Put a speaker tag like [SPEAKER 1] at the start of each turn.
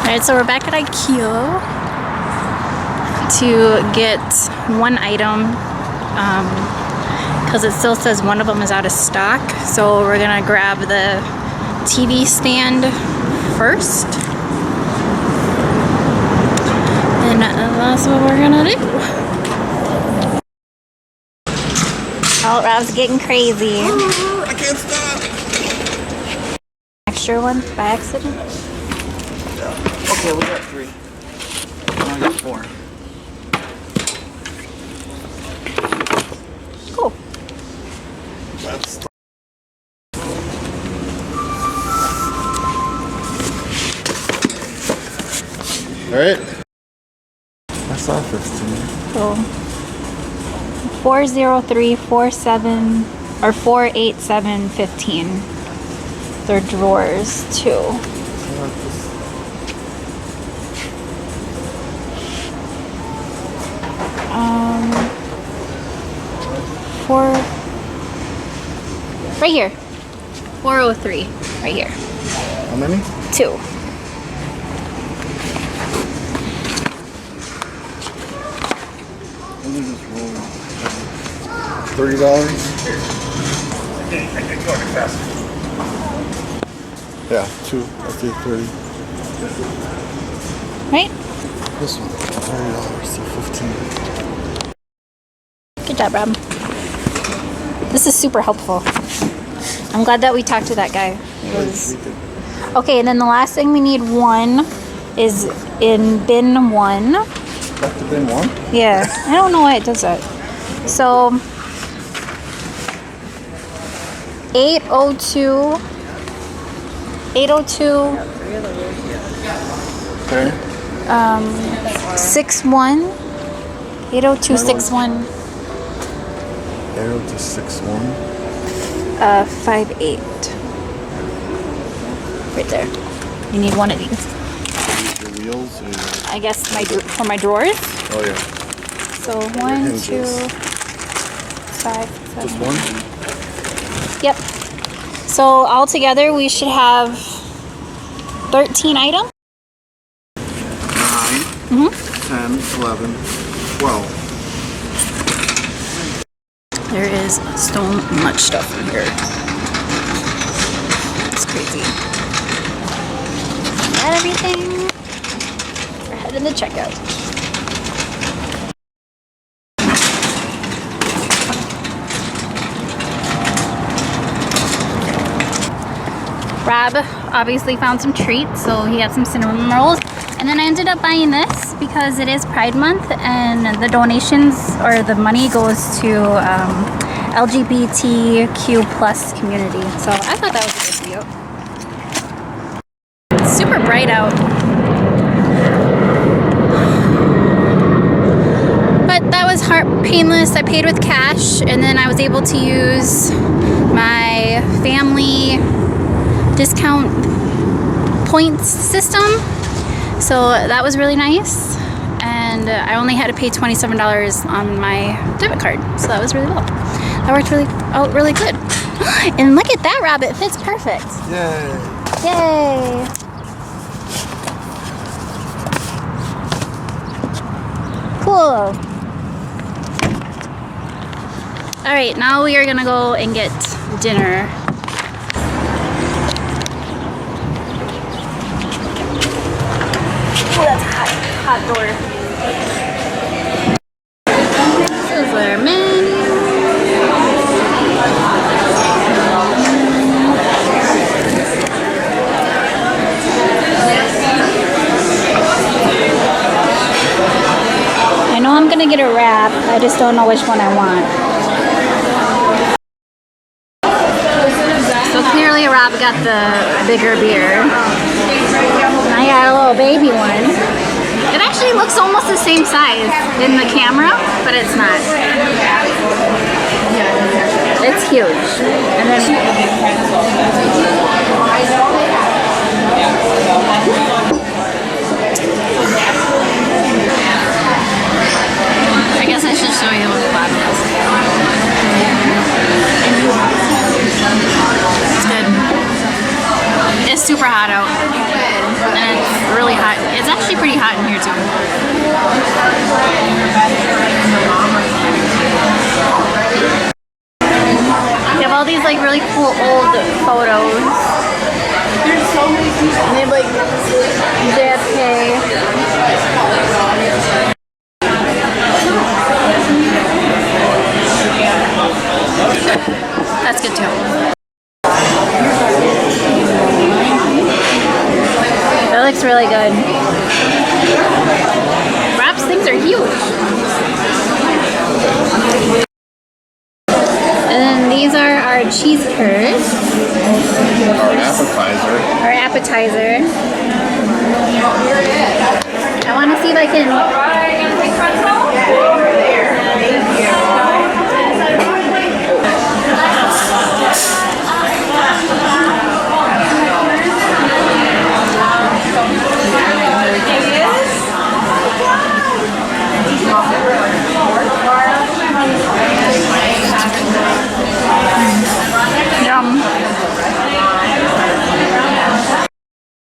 [SPEAKER 1] Alright, so we're back at Ikea to get one item because it still says one of them is out of stock. So we're gonna grab the TV stand first. And that's what we're gonna do. Oh, Rob's getting crazy.
[SPEAKER 2] I can't stop.
[SPEAKER 1] Extra one by accident?
[SPEAKER 2] Okay, we got 3. I got 4.
[SPEAKER 1] Cool.
[SPEAKER 2] That's alright. I saw 15.
[SPEAKER 1] So 40347 or 48715. They're drawers too. Right here. 403. Right here.
[SPEAKER 2] How many?
[SPEAKER 1] 2.
[SPEAKER 2] $30. Yeah, 2. I think 30.
[SPEAKER 1] Right?
[SPEAKER 2] This one, $30, so 15.
[SPEAKER 1] Good job, Rob. This is super helpful. I'm glad that we talked to that guy. Okay, and then the last thing we need is in bin 1.
[SPEAKER 2] Back to bin 1?
[SPEAKER 1] Yeah, I don't know why it does that. So 802.
[SPEAKER 2] Okay.
[SPEAKER 1] 61. 80261.
[SPEAKER 2] 80261.
[SPEAKER 1] 58. Right there. You need one of these.
[SPEAKER 2] Your wheels or your...
[SPEAKER 1] I guess for my drawers.
[SPEAKER 2] Oh yeah.
[SPEAKER 1] So 1, 2, 5, 7.
[SPEAKER 2] Just one?
[SPEAKER 1] Yep. So all together we should have 13 items.
[SPEAKER 2] 9,
[SPEAKER 1] Mm-hmm.
[SPEAKER 2] 10, 11, 12.
[SPEAKER 1] There is so much stuff in here. It's crazy. Got everything. We're heading to checkout. Rob obviously found some treats, so he got some cinnamon rolls. And then I ended up buying this because it is Pride Month and the donations or the money goes to LGBTQ plus community. So I thought that was a good deal. It's super bright out. But that was painless. I paid with cash and then I was able to use my family discount points system. So that was really nice, and I only had to pay $27 on my debit card, so that was really well. That worked out really good. And look at that, Rob, it fits perfect.
[SPEAKER 2] Yay!
[SPEAKER 1] Yay! Cool. All right, now we are gonna go and get dinner. Oh, that's hot door. This is their menu. I know I'm gonna get a wrap. I just don't know which one I want. So clearly Rob got the bigger beer. I got a little baby one. It actually looks almost the same size in the camera, but it's not. It's huge. And then I guess I should show you what the bottom is. It's good. It's super hot out. And it's really hot actually pretty hot in here too. You have all these like really cool old photos.
[SPEAKER 3] There's so many people.
[SPEAKER 1] And they have like JFK. That's good too. That looks really good. Wraps things are huge. And then these are our cheese curds.
[SPEAKER 4] Appetizer.
[SPEAKER 1] Our appetizer. I want to see if I can. Yum.